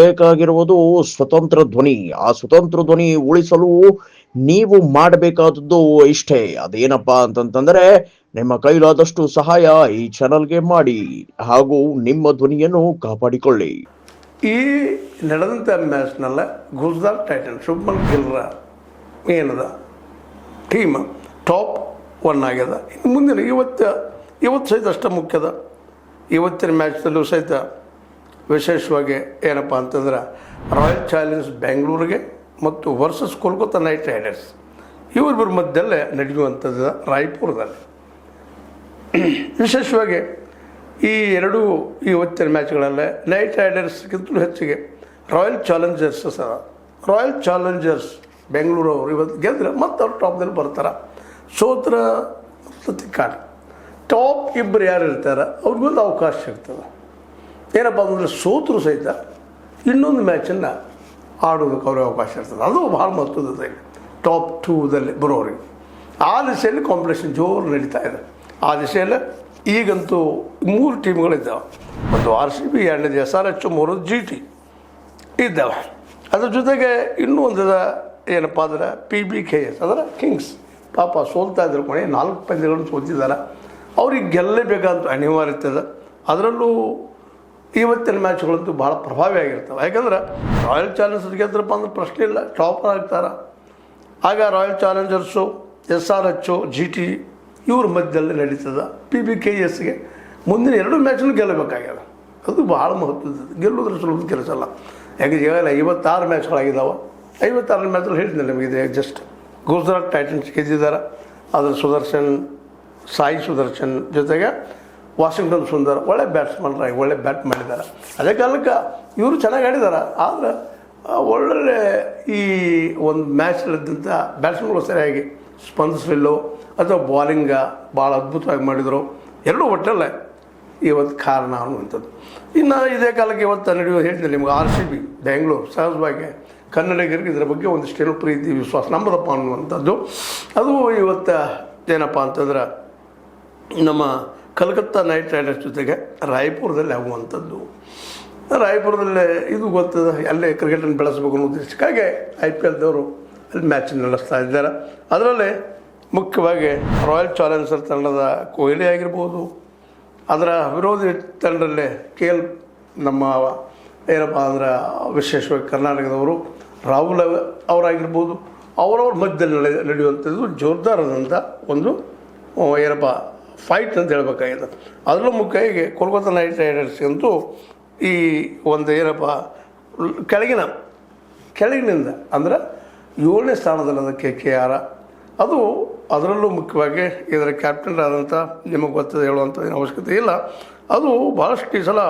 ಬೇಕಾಗಿರುವುದು ಸ್ವತಂತ್ರ ಧ್ವನಿ. ಆ ಸ್ವತಂತ್ರ ಧ್ವನಿ ಉಳಿಸಲು ನೀವು ಮಾಡಬೇಕಾದದ್ದು ಇಷ್ಟೇ. ಅದೇನಪ್ಪಾ ಅಂತಂತಂದ್ರೆ ನಿಮ್ಮ ಕೈಲಾದಷ್ಟು ಸಹಾಯ ಈ ಚಾನಲ್ಗೆ ಮಾಡಿ ಹಾಗೂ ನಿಮ್ಮ ಧ್ವನಿಯನ್ನು ಕಾಪಾಡಿಕೊಳ್ಳಿ. ಈ ನಡೆದಂಥ ಮ್ಯಾಚ್ನಲ್ಲ ಗುಜರಾತ್ ಟೈಟನ್ ಶುಭ್ಮನ್ ಗಿಲ್ರ ಏನದ ಟೀಮ್ ಟಾಪ್ 1 ಆಗ್ಯದ. ಇನ್ನು ಮುಂದಿನ ಇವತ್ತು ಸಹಿತ ಅಷ್ಟೇ ಮುಖ್ಯದ. ಇವತ್ತಿನ ಮ್ಯಾಚ್ನಲ್ಲೂ ಸಹಿತ ವಿಶೇಷವಾಗಿ ಏನಪ್ಪ ಅಂತಂದ್ರೆ ರಾಯಲ್ ಚಾಲೆಂಜರ್ಸ್ ಬೆಂಗಳೂರಿಗೆ ಮತ್ತು ವರ್ಸಸ್ ಕೋಲ್ಕತ್ತಾ ನೈಟ್ ರೈಡರ್ಸ್ ಇವರಿಬ್ಬರ ಮಧ್ಯದಲ್ಲೇ ನಡೆಯುವಂಥದ್ದು ರಾಯ್ಪುರದಲ್ಲಿ. ವಿಶೇಷವಾಗಿ ಈ ಎರಡೂ ಇವತ್ತಿನ ಮ್ಯಾಚ್ಗಳಲ್ಲೇ ನೈಟ್ ರೈಡರ್ಸ್ಗಿಂತಲೂ ಹೆಚ್ಚಿಗೆ ರಾಯಲ್ ಚಾಲೆಂಜರ್ಸ್ ಬೆಂಗಳೂರು ಅವರು ಇವತ್ತು ಗೆದ್ದರೆ ಮತ್ತು ಅವ್ರು ಟಾಪ್ದಲ್ಲಿ ಬರ್ತಾರೆ. ಸೋತ್ರ ಕಾಣ ಟಾಪ್ ಇಬ್ಬರು ಯಾರು ಇರ್ತಾರೆ ಅವ್ರಿಗೊಂದು ಅವಕಾಶ ಸಿಗ್ತದೆ. ಏನಪ್ಪ ಅಂದರೆ ಸೋತರು ಸಹಿತ ಇನ್ನೊಂದು ಮ್ಯಾಚನ್ನು ಆಡೋದಕ್ಕೆ ಅವ್ರಿಗೆ ಅವಕಾಶ ಇರ್ತದೆ. ಅದು ಭಾಳ ಮಹತ್ವದ ಟಾಪ್ 2ದಲ್ಲಿ ಬರೋರಿಗೆ. ಆ ದಿಸೆಯಲ್ಲಿ ಕಾಂಪಿಟೇಷನ್ ಜೋರು ನಡೀತಾ ಇದೆ. ಆ ದಿಸೆಯಲ್ಲಿ ಈಗಂತೂ 3 ಟೀಮ್ಗಳಿದ್ದಾವೆ. ಒಂದು RCB, ಎರಡನೇದು SRH, ಮೂರನೇದು GT ಇದ್ದಾವೆ. ಅದ್ರ ಜೊತೆಗೆ ಇನ್ನೂ ಒಂದಿದೆ ಏನಪ್ಪ ಅಂದ್ರೆ PBKS ಅಂದರೆ ಕಿಂಗ್ಸ್. ಪಾಪ ಸೋಲ್ತಾ ಇದ್ರು, ಕೊನೆ 4 ಪಂದ್ಯಗಳನ್ನು ಸೋತಿದ್ದಾರೆ. ಅವ್ರಿಗೆ ಗೆಲ್ಲಲೇಬೇಕಂತ ಅನಿವಾರ್ಯತೆ ಇದೆ. ಅದರಲ್ಲೂ ಇವತ್ತಿನ ಮ್ಯಾಚ್ಗಳಂತೂ ಭಾಳ ಪ್ರಭಾವಿ ಆಗಿರ್ತವೆ. ಯಾಕಂದ್ರೆ ರಾಯಲ್ ಚಾಲೆಂಜರ್ಸ್ ಗೆದ್ರಪ್ಪ ಅಂದ್ರೆ ಪ್ರಶ್ನೆ ಇಲ್ಲ, ಟಾಪರ್ ಆಗ್ತಾರೆ. ಆಗ ರಾಯಲ್ ಚಾಲೆಂಜರ್ಸು, SRH, GT ಇವ್ರ ಮಧ್ಯದಲ್ಲಿ ನಡೀತದೆ. PBKSಗೆ ಮುಂದಿನ 2 ಮ್ಯಾಚ್ನೂ ಗೆಲ್ಲಬೇಕಾಗ್ಯದ. ಅದು ಭಾಳ ಮಹತ್ವದ. ಗೆಲ್ಲೋದ್ರ ಸುಲಭದ ಕೆಲಸ ಅಲ್ಲ. ಯಾಕೆ ಈಗಾಗಲೇ 56 ಮ್ಯಾಚ್ಗಳಾಗಿದ್ದಾವೆ. 56 ಮ್ಯಾಚಲ್ಲಿ ಹೇಳಿದ್ದೆ ನಮಗಿದೆ. ಜಸ್ಟ್ ಗುಜರಾತ್ ಟೈಟನ್ಸ್ ಗೆದ್ದಿದ್ದಾರೆ. ಅದರ ಸಾಯಿ ಸುದರ್ಶನ್ ಜೊತೆಗೆ ವಾಷಿಂಗ್ಟನ್ ಸುಂದರ್ ಒಳ್ಳೆ ಬ್ಯಾಟ್ಸ್ಮನ್ರಾಗಿ ಒಳ್ಳೆ ಬ್ಯಾಟ್ ಮಾಡಿದ್ದಾರೆ. ಅದೇ ಕಾಲಕ್ಕೆ ಇವರು ಚೆನ್ನಾಗಿ ಆಡಿದ್ದಾರೆ. ಆದರೆ ಒಳ್ಳೊಳ್ಳೆ ಈ ಒಂದು ಮ್ಯಾಚ್ನಲ್ಲಿದ್ದಂಥ ಬ್ಯಾಟ್ಸ್ಮನ್ಗಳು ಸರಿಯಾಗಿ ಸ್ಪಂದಿಸಲಿಲ್ಲೋ ಅಥವಾ ಬಾಲಿಂಗ ಭಾಳ ಅದ್ಭುತವಾಗಿ ಮಾಡಿದರು. ಎರಡೂ ಒಟ್ಟಲ್ಲೇ ಇವತ್ತು ಕಾರಣ ಅನ್ನುವಂಥದ್ದು. ಇನ್ನು ಇದೇ ಕಾಲಕ್ಕೆ ಇವತ್ತು ನಡೆಯುವ ಹೇಳ್ತೀನಿ ನಿಮ್ಗೆ RCB ಬೆಂಗಳೂರು ಸಹಜವಾಗಿ ಕನ್ನಡಿಗರಿಗೆ ಇದರ ಬಗ್ಗೆ ಒಂದಿಷ್ಟೇನೋ ಪ್ರೀತಿ ವಿಶ್ವಾಸ ನಂಬದಪ್ಪ ಅನ್ನುವಂಥದ್ದು. ಅದು ಇವತ್ತು ಏನಪ್ಪ ಅಂತಂದ್ರೆ ನಮ್ಮ ಕಲ್ಕತ್ತಾ ನೈಟ್ ರೈಡರ್ಸ್ ಜೊತೆಗೆ ರಾಯ್ಪುರದಲ್ಲಿ ಆಗುವಂಥದ್ದು. ರಾಯ್ಪುರದಲ್ಲೇ ಇದು ಗೊತ್ತದ, ಅಲ್ಲೇ ಕ್ರಿಕೆಟನ್ನು ಬೆಳೆಸಬೇಕು ಅನ್ನೋ ಉದ್ದೇಶಕ್ಕಾಗಿ IPLದವರು ಅಲ್ಲಿ ಮ್ಯಾಚ್ ನಡೆಸ್ತಾ ಇದ್ದಾರೆ. ಅದರಲ್ಲಿ ಮುಖ್ಯವಾಗಿ ರಾಯಲ್ ಚಾಲೆಂಜರ್ಸ್ ತಂಡದ ಕೊಹ್ಲಿ ಆಗಿರ್ಬೋದು, ಅದರ ವಿರೋಧಿ ತಂಡದಲ್ಲೇ KL ನಮ್ಮ ಏನಪ್ಪ ಅಂದ್ರೆ ವಿಶೇಷವಾಗಿ ಕರ್ನಾಟಕದವರು ರಾಹುಲ್ ಅವರಾಗಿರ್ಬೋದು, ಅವರವ್ರ ಮಧ್ಯದಲ್ಲಿ ನಡೆಯುವಂಥದ್ದು ಜೋರ್ದಾರದಂಥ ಒಂದು ಏನಪ್ಪ ಫೈಟ್ ಅಂತ ಹೇಳ್ಬೇಕಾಗಿದೆ. ಅದರಲ್ಲೂ ಮುಖ್ಯವಾಗಿ ಕೋಲ್ಕತ್ತಾ ನೈಟ್ ರೈಡರ್ಸ್ಗಂತೂ ಈ ಒಂದು ಏನಪ್ಪ ಕೆಳಗಿನಿಂದ ಅಂದ್ರೆ 7ನೇ ಸ್ಥಾನದಲ್ಲದ KKR. ಅದು ಅದರಲ್ಲೂ ಮುಖ್ಯವಾಗಿ ಇದರ ಕ್ಯಾಪ್ಟನ್ ಆದಂಥ ನಿಮಗೆ ಗೊತ್ತದೆ ಹೇಳುವಂಥ ಏನು ಅವಶ್ಯಕತೆ ಇಲ್ಲ. ಅದು ಭಾಳಷ್ಟು ಈ ಸಲ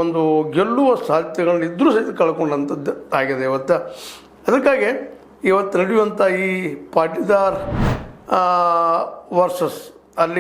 ಒಂದು ಗೆಲ್ಲುವ ಸಾಧ್ಯತೆಗಳನ್ನ ಇದ್ದರೂ ಸಹಿತ ಕಳ್ಕೊಂಡಂಥದ್ದು ಆಗಿದೆ ಇವತ್ತು. ಅದಕ್ಕಾಗಿ ಇವತ್ತು ನಡೆಯುವಂಥ ಈ ಪಾಟೀದಾರ್ ವರ್ಸಸ್